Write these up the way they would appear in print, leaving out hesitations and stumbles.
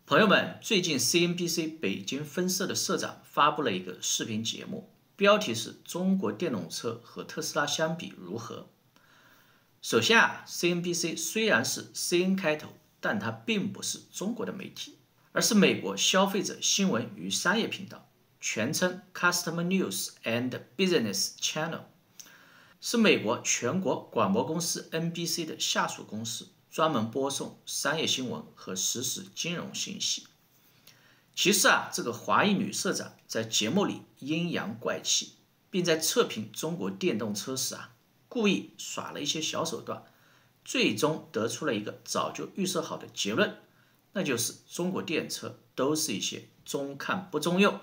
朋友们，最近 Cnbc 北京分社的社长发布了一个视频节目，标题是中国电动车和特斯拉相比如何。首先，Cnbc 虽然是 CN 开头，但它并不是中国的媒体，而是美国消费者新闻与商业频道，全称 Customer News and Business Channel， 是美国全国广播公司 NBC 的下属公司，专门播送商业新闻和实时金融信息。其实这个华裔女社长在节目里阴阳怪气，并在测评中国电动车时故意耍了一些小手段，最终得出了一个早就预设好的结论，那就是中国电车都是一些中看不中用，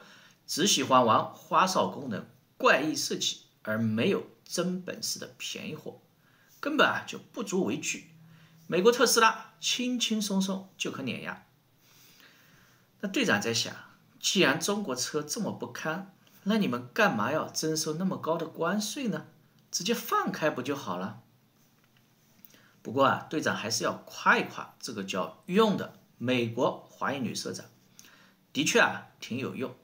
只喜欢玩花哨功能、怪异设计，而没有真本事的便宜货，根本就不足为惧。美国特斯拉轻轻松松就可碾压。那队长在想，既然中国车这么不堪，那你们干嘛要征收那么高的关税呢？直接放开不就好了？不过队长还是要夸一夸这个叫用的美国华裔女社长，的确挺有用。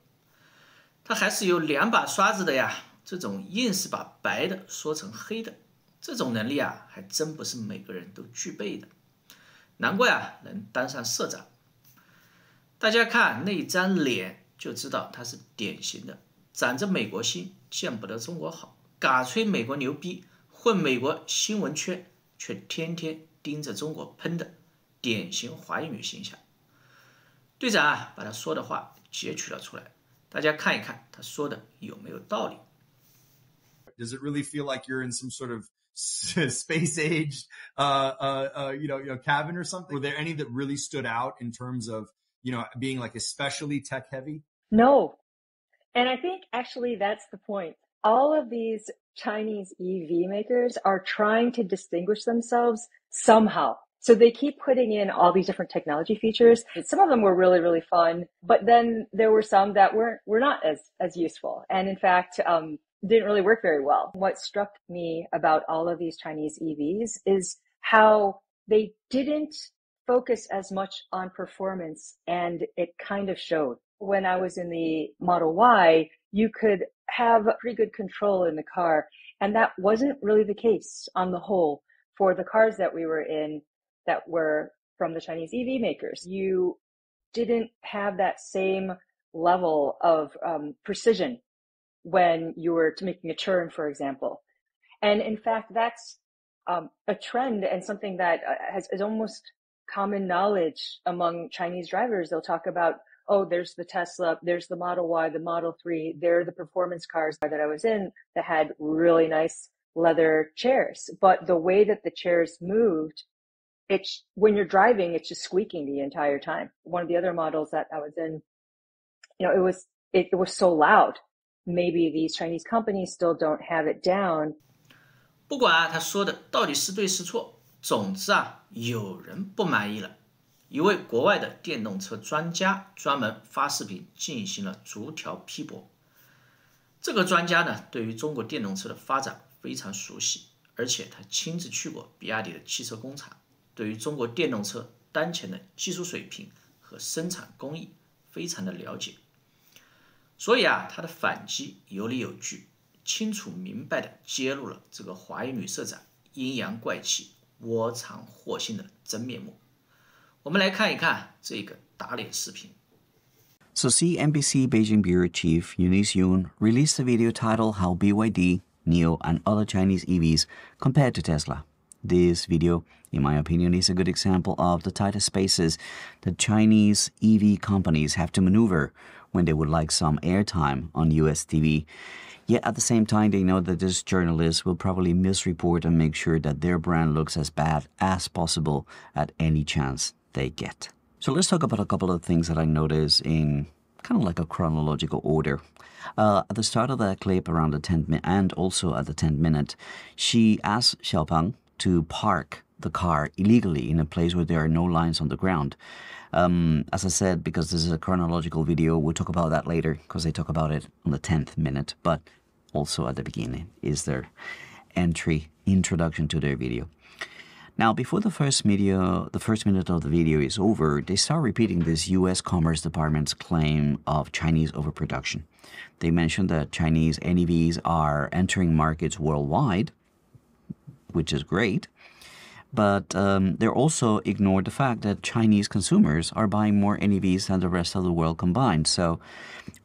她还是有2把刷子的呀，这种硬是把白的说成黑的，这种能力还真不是每个人都具备的，难怪能当上社长。大家看那张脸就知道他是典型的长着美国心，见不得中国好，嘎吹美国牛逼，混美国新闻圈，却天天盯着中国喷的典型华裔女形象。队长把他说的话截取了出来，大家看一看他说的有没有道理。Does it really feel like you're in some sort of space age, cabin or something? Were there any that really stood out in terms of, being like especially tech heavy? No. And I think actually that's the point. All of these Chinese EV makers are trying to distinguish themselves somehow. So they keep putting in all these different technology features. Some of them were really, really fun, but then there were some that were not as useful. And in fact, didn't really work very well. What struck me about all of these Chinese EVs is how they didn't focus as much on performance, and it kind of showed. When I was in the Model Y, you could have pretty good control in the car, and that wasn't really the case on the whole for the cars that we were in that were from the Chinese EV makers. You didn't have that same level of precision when you were making a turn, for example. And in fact, that's a trend and something that is almost common knowledge among Chinese drivers. They'll talk about, oh, there's the Tesla, there's the Model Y, the Model 3, they're the performance cars that I was in that had really nice leather chairs. But the way that the chairs moved, when you're driving, it's just squeaking the entire time. One of the other models that I was in, it was so loud. Maybe these Chinese companies still don't have it down. 不管他说的到底是对是错，总之有人不满意了。一位国外的电动车专家专门发视频进行了逐条批驳。这个专家呢，对于中国电动车的发展非常熟悉，而且他亲自去过比亚迪的汽车工厂，对于中国电动车当前的技术水平和生产工艺非常的了解。所以他的反击有理有据，清楚明白地揭露了这个华裔女社长阴阳怪气、窝藏祸心的真面目。我们来看一看这个打脸视频。So CNBC Beijing Bureau Chief Eunice Yoon released a video titled How BYD, NIO, and other Chinese EVs compared to Tesla. This video, in my opinion, is a good example of the tighter spaces that Chinese EV companies have to maneuver when they would like some airtime on US TV. Yet at the same time, they know that this journalist will probably misreport and make sure that their brand looks as bad as possible at any chance they get. So let's talk about a couple of things that I noticed in kind of like a chronological order. At the start of that clip, around the 10th minute, and also at the 10th minute, she asked Xiaopeng to park the car illegally in a place where there are no lines on the ground. As I said, because this is a chronological video, we'll talk about that later because they talk about it on the 10th minute, but also at the beginning is their introduction to their video. Now, before the first minute of the video is over, they start repeating this U.S. Commerce Department's claim of Chinese overproduction. They mention that Chinese NEVs are entering markets worldwide, which is great, but they also ignore the fact that Chinese consumers are buying more NEVs than the rest of the world combined. So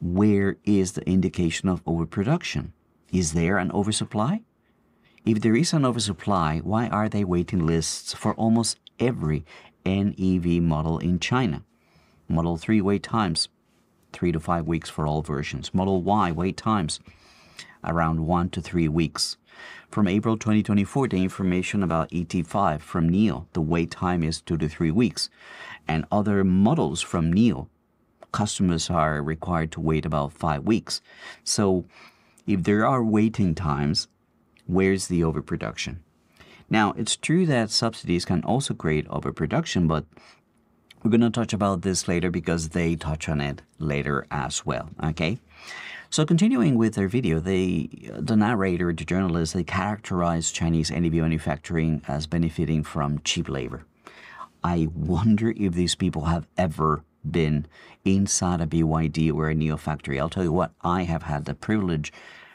where is the indication of overproduction? Is there an oversupply? If there is an oversupply, why are they waiting lists for almost every NEV model in China? Model 3 wait times, 3 to 5 weeks for all versions. Model Y wait times, around 1 to 3 weeks. From April 2024, the information about ET5 from NIO, the wait time is 2 to 3 weeks. And other models from NIO, customers are required to wait about 5 weeks. So if there are waiting times, where's the overproduction? Now, it's true that subsidies can also create overproduction, but we're going to touch about this later because they touch on it later as well, okay? So continuing with their video, the narrator, the journalist, they characterize Chinese NEV manufacturing as benefiting from cheap labor. I wonder if these people have ever been inside a BYD or a NIO factory. I'll tell you what, I have had the privilege,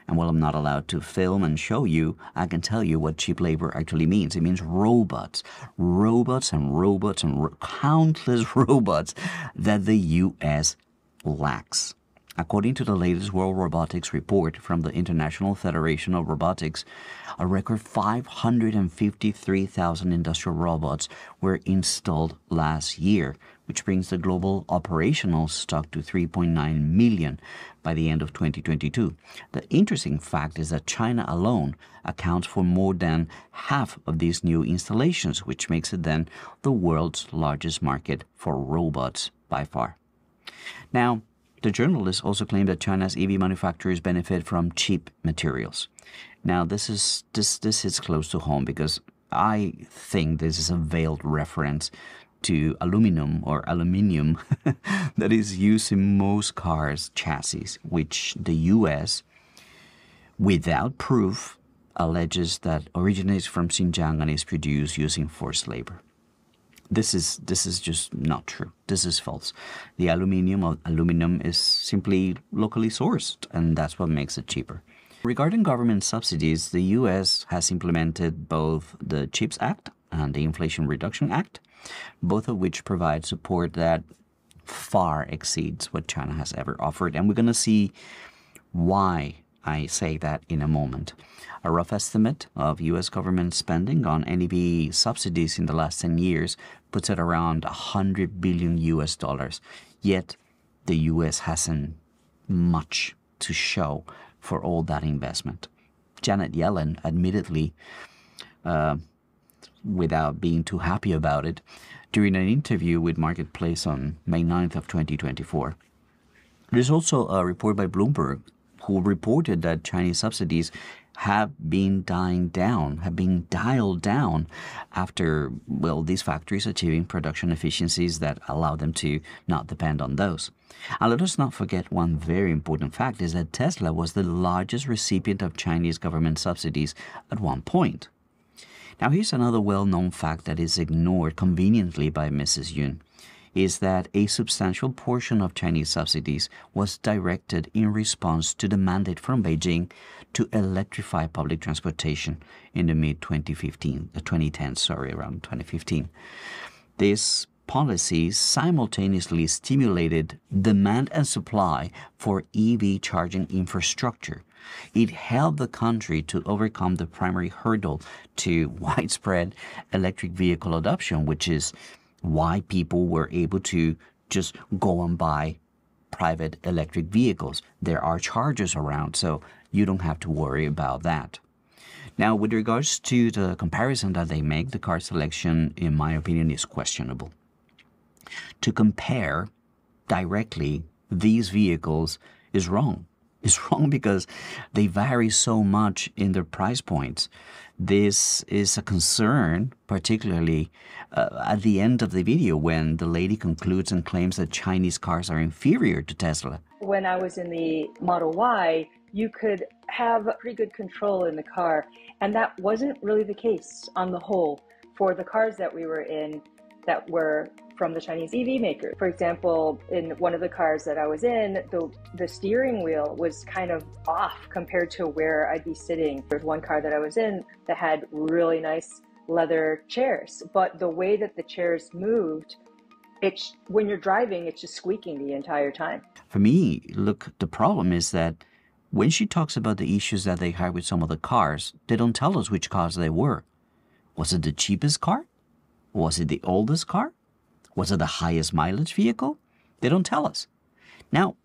and while I'm not allowed to film and show you, I can tell you what cheap labor actually means. It means robots and countless robots that the U.S. lacks. According to the latest World Robotics Report from the International Federation of Robotics, a record 553,000 industrial robots were installed last year, which brings the global operational stock to 3.9 million by the end of 2022. The interesting fact is that China alone accounts for more than half of these new installations, which makes it then the world's largest market for robots by far. Now, the journalists also claim that China's EV manufacturers benefit from cheap materials. Now, this is close to home because I think this is a veiled reference to aluminium that is used in most cars' chassis, which the U.S., without proof, alleges that originates from Xinjiang and is produced using forced labor. This is just not true. This is false. The aluminum is simply locally sourced, and that's what makes it cheaper. Regarding government subsidies, the U.S. has implemented both the CHIPS Act and the Inflation Reduction Act, both of which provide support that far exceeds what China has ever offered. And we're going to see why I say that in a moment. A rough estimate of U.S. government spending on NEV subsidies in the last 10 years puts it around $100 billion US. Yet the U.S. hasn't much to show for all that investment. Janet Yellen, admittedly, without being too happy about it, during an interview with Marketplace on May 9th of 2024. There's also a report by Bloomberg who reported that Chinese subsidies have been dialed down after, well, these factories achieving production efficiencies that allow them to not depend on those. And let us not forget one very important fact is that Tesla was the largest recipient of Chinese government subsidies at one point. Now, here's another well-known fact that is ignored conveniently by Mrs. Yun, is that a substantial portion of Chinese subsidies was directed in response to the mandate from Beijing to electrify public transportation in the around 2015. This policy simultaneously stimulated demand and supply for EV charging infrastructure. It helped the country to overcome the primary hurdle to widespread electric vehicle adoption, which is why people were able to just go and buy private electric vehicles. There are chargers around, so you don't have to worry about that. Now, with regards to the comparison that they make, the car selection, in my opinion, is questionable. To compare directly these vehicles is wrong. It's wrong because they vary so much in their price points. This is a concern, particularly at the end of the video when the lady concludes and claims that Chinese cars are inferior to Tesla. When I was in the Model Y, you could have pretty good control in the car, and that wasn't really the case on the whole for the cars that we were in that were from the Chinese EV maker. For example, in one of the cars that I was in, the steering wheel was kind of off compared to where I'd be sitting. There's one car that I was in that had really nice leather chairs, but the way that the chairs moved, when you're driving, it's just squeaking the entire time. For me, look, the problem is that when she talks about the issues that they had with some of the cars, they don't tell us which cars they were. Was it the cheapest car? Was it the oldest car? Was it the highest mileage vehicle? They don't tell us. Now,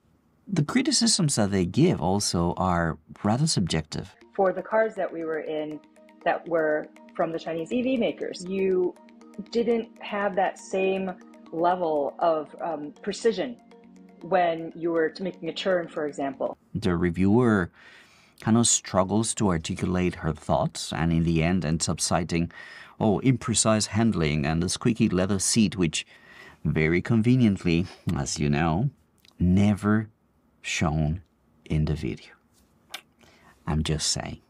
the criticisms that they give also are rather subjective. For the cars that we were in that were from the Chinese EV makers, you didn't have that same level of precision when you were making a turn, for example. The reviewer kind of struggles to articulate her thoughts and in the end ends up citing, imprecise handling and the squeaky leather seat, which very conveniently, as you know, never shown in the video. I'm just saying.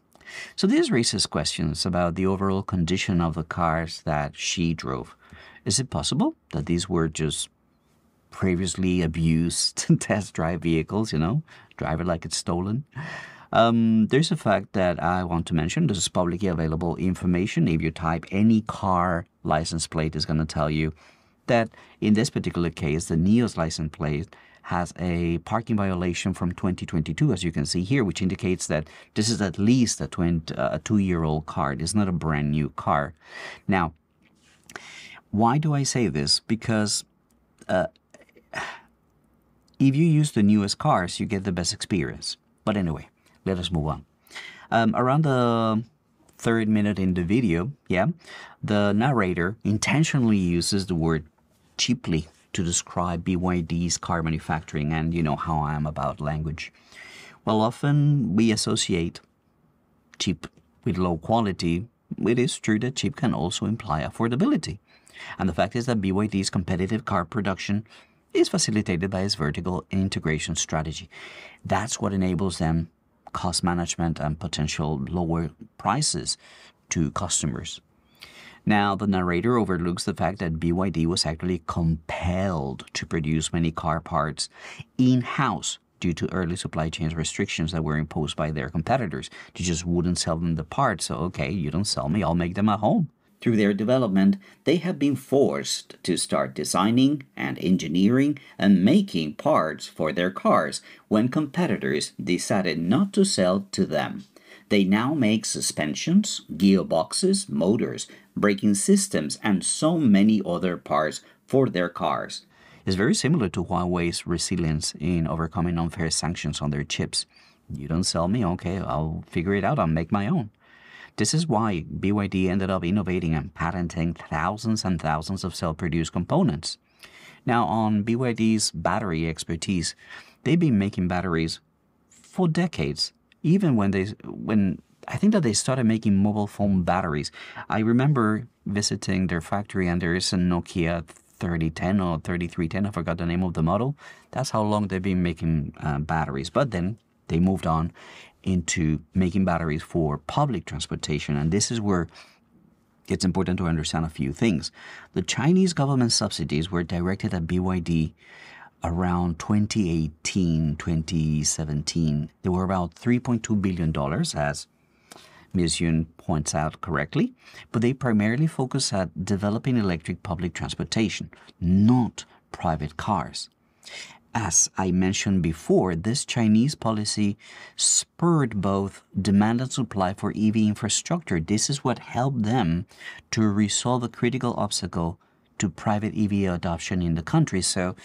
So this raises questions about the overall condition of the cars that she drove. Is it possible that these were just previously abused test drive vehicles, drive it like it's stolen? There's a fact that I want to mention. This is publicly available information. If you type any car license plate, it's going to tell you that in this particular case, the NIO's license plate has a parking violation from 2022, as you can see here, which indicates that this is at least a 2-year-old car. It's not a brand new car. Now, why do I say this? Because if you use the newest cars, you get the best experience. But anyway, let us move on. Around the 3rd minute in the video, the narrator intentionally uses the word cheaply to describe BYD's car manufacturing, and you know how I am about language. Well, often we associate cheap with low quality. It is true that cheap can also imply affordability. And the fact is that BYD's competitive car production is facilitated by its vertical integration strategy. That's what enables them cost management and potential lower prices to customers. Now, the narrator overlooks the fact that BYD was actually compelled to produce many car parts in-house due to early supply chain restrictions that were imposed by their competitors. They just wouldn't sell them the parts. So, okay, you don't sell me, I'll make them at home. Through their development, they have been forced to start designing and engineering and making parts for their cars when competitors decided not to sell to them. They now make suspensions, gearboxes, motors, braking systems, and so many other parts for their cars. It's very similar to Huawei's resilience in overcoming unfair sanctions on their chips. You don't sell me, okay, I'll figure it out, I'll make my own. This is why BYD ended up innovating and patenting thousands and thousands of self-produced components. Now, on BYD's battery expertise, they've been making batteries for decades, even when I think that they started making mobile phone batteries. I remember visiting their factory, and there is a Nokia 3010 or 3310, I forgot the name of the model. That's how long they've been making batteries. But then they moved on into making batteries for public transportation. And this is where it's important to understand a few things. The Chinese government subsidies were directed at BYD around 2018, 2017. They were about $3.2 billion, as Ms. Yun points out correctly. But they primarily focus at developing electric public transportation, not private cars. As I mentioned before, this Chinese policy spurred both demand and supply for EV infrastructure. This is what helped them to resolve a critical obstacle to private EV adoption in the country. So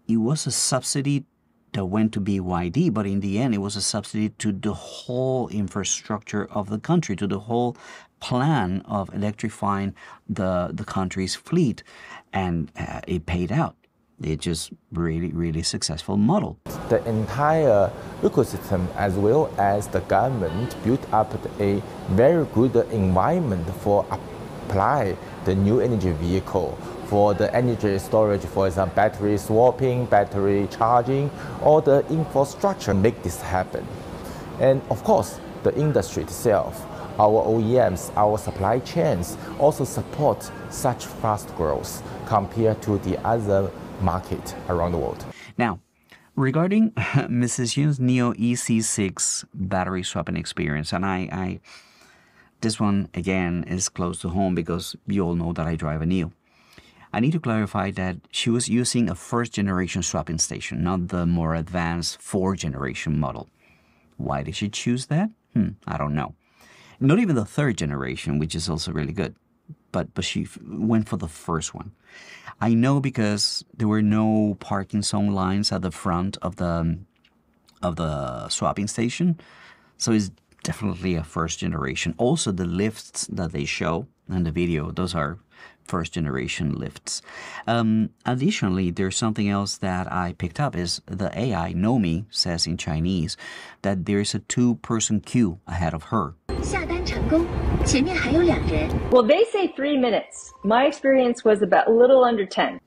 it was a subsidy that went to BYD, but in the end, it was a subsidy to the whole infrastructure of the country, to the whole plan of electrifying the country's fleet, and it paid out. It's just really successful model. The entire ecosystem as well as the government built up a very good environment for apply the new energy vehicle, for the energy storage, for example, battery swapping, battery charging, all the infrastructure make this happen. And of course, the industry itself our OEMs, our supply chains also support such fast growth compared to the other market around the world. Now, regarding Mrs. Yun's Neo EC6 battery swapping experience, and this one again is close to home because you all know that I drive a Neo. I need to clarify that she was using a first-generation swapping station, not the more advanced fourth-generation model. Why did she choose that? I don't know. Not even the third generation, which is also really good, but she went for the first one. I know because there were no parking zone lines at the front of the swapping station, so it's definitely a first generation. Also, the lifts that they show in the video, those are first generation lifts. Additionally, there's something else that I picked up is the AI Nomi says in Chinese that there's a 2-person queue ahead of her. Well, they say 3 minutes. My experience was about a little under 10.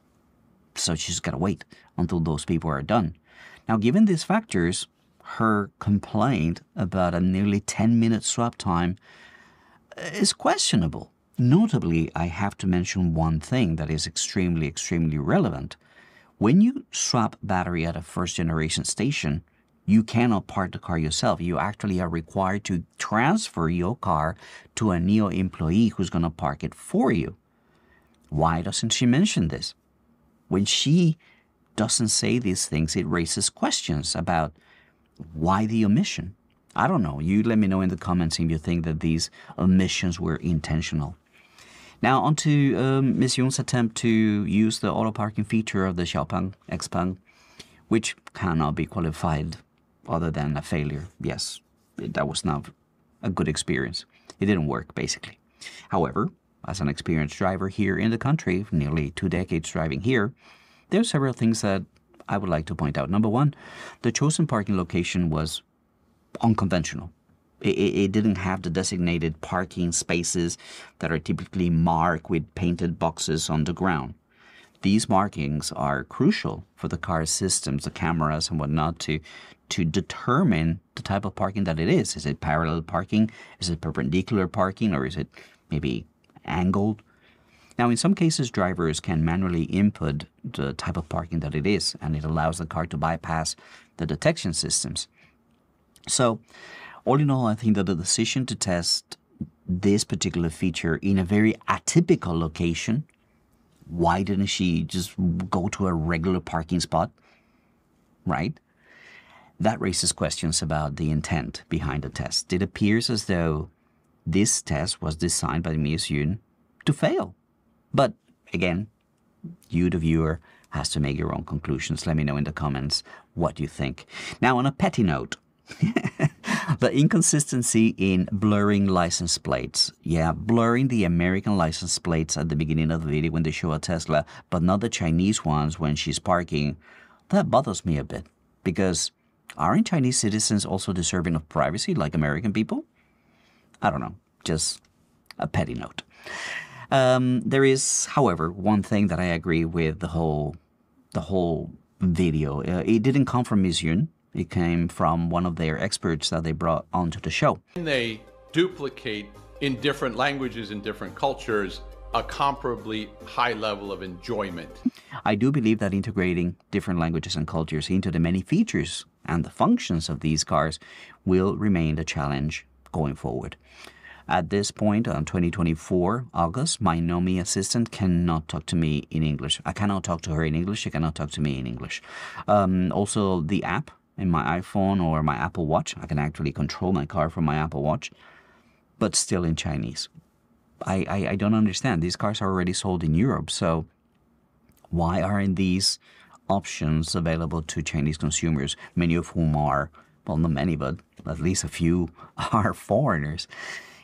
So she's got to wait until those people are done. Now, given these factors, her complaint about a nearly 10-minute swap time is questionable. Notably, I have to mention one thing that is extremely, extremely relevant. When you swap battery at a first-generation station, you cannot park the car yourself. You actually are required to transfer your car to a Neo employee who's going to park it for you. Why doesn't she mention this? When she doesn't say these things, it raises questions about why the omission. I don't know. You let me know in the comments if you think that these omissions were intentional. Now, on to Ms. Yun's attempt to use the auto parking feature of the Xiaopeng Xpeng, which cannot be qualified other than a failure. Yes, that was not a good experience. It didn't work, basically. However, as an experienced driver here in the country, nearly 2 decades driving here, there are several things that I would like to point out. Number one, the chosen parking location was unconventional. It didn't have the designated parking spaces that are typically marked with painted boxes on the ground. These markings are crucial for the car's systems, the cameras and whatnot, to determine the type of parking that it is. Is it parallel parking? Is it perpendicular parking? Or is it maybe angled? Now, in some cases, drivers can manually input the type of parking that it is, and it allows the car to bypass the detection systems. So, all in all, I think that the decision to test this particular feature in a very atypical location, why didn't she just go to a regular parking spot, right? That raises questions about the intent behind the test. It appears as though this test was designed by Ms. Yun to fail. But again, you, the viewer, has to make your own conclusions. Let me know in the comments what you think. Now, on a petty note, the inconsistency in blurring license plates. Yeah, blurring the American license plates at the beginning of the video when they show a Tesla, but not the Chinese ones when she's parking. That bothers me a bit, because aren't Chinese citizens also deserving of privacy like American people? I don't know, just a petty note. There is, however, one thing that I agree with the whole video. It didn't come from Ms. Yun. It came from one of their experts that they brought onto the show. They duplicate in different languages and different cultures a comparably high level of enjoyment. I do believe that integrating different languages and cultures into the many features and the functions of these cars will remain the challenge going forward. At this point, on 2024, August, my Nomi assistant cannot talk to me in English. I cannot talk to her in English. She cannot talk to me in English. Also, the app in my iPhone or my Apple Watch, I can actually control my car from my Apple Watch, but still in Chinese. I don't understand. These cars are already sold in Europe, so why aren't these options available to Chinese consumers, many of whom are, well, not many, but at least a few are foreigners?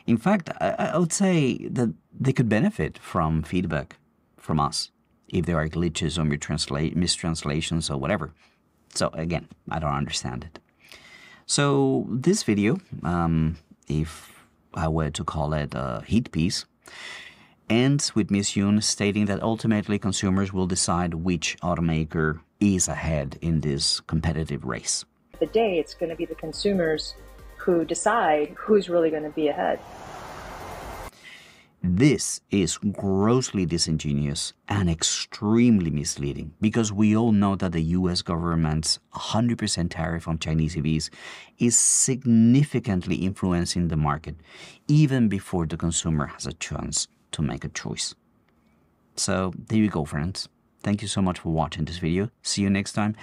In fact, I would say that they could benefit from feedback from us if there are glitches or mistranslations or whatever. So again, I don't understand it. So this video, if I were to call it a hit piece, ends with Ms. Yun stating that ultimately consumers will decide which automaker is ahead in this competitive race. The day it's going to be the consumers who decide who's really going to be ahead. This is grossly disingenuous and extremely misleading because we all know that the US government's 100% tariff on Chinese EVs is significantly influencing the market even before the consumer has a chance to make a choice. So there you go, friends. Thank you so much for watching this video. See you next time.